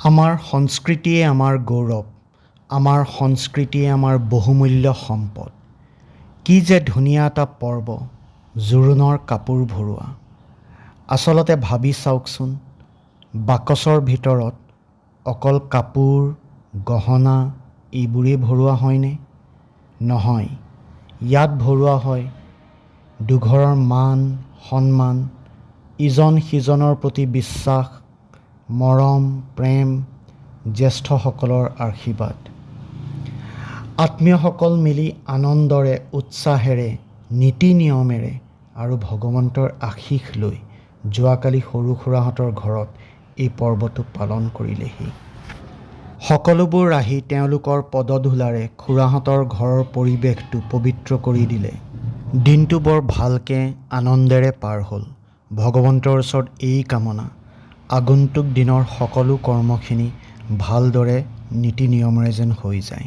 আমাৰ সংস্কৃতিয়ে আমাৰ গৌৰৱ, আমাৰ সংস্কৃতিয়ে আমাৰ বহুমূল্য সম্পদ। কি যে ধুনীয়া এটা পৰ্ব, জোৰোণৰ কাপোৰ ভৰোৱা। আচলতে ভাবি চাওকচোন, বাকচৰ ভিতৰত অকল কাপোৰ, গহনা এইবোৰেই ভৰোৱা হয়নে? নহয়, ইয়াত ভৰোৱা হয় দুঘৰৰ মান, সন্মান, ইজন সিজনৰ প্ৰতি বিশ্বাস, মৰম, প্ৰেম, জ্যেষ্ঠসকলৰ আশীৰ্বাদ। আত্মীয়সকল মিলি আনন্দৰে, উৎসাহেৰে, নীতি নিয়মেৰে আৰু ভগৱন্তৰ আশীষ লৈ যোৱাকালি সৰু খুৰাহঁতৰ ঘৰত এই পৰ্বটো পালন কৰিলেহি। সকলোবোৰ ৰাহি তেওঁলোকৰ পদধূলাৰে খুৰাহঁতৰ ঘৰৰ পৰিৱেশটো পবিত্ৰ কৰি দিলে। দিনটো বৰ ভালকৈ আনন্দেৰে পাৰ হ'ল। ভগৱন্তৰ ওচৰত এই কামনা, আগন্তুক দিনৰ সকলো কৰ্মখিনি ভালদৰে নীতি নিয়মেৰে যেন হৈ যায়।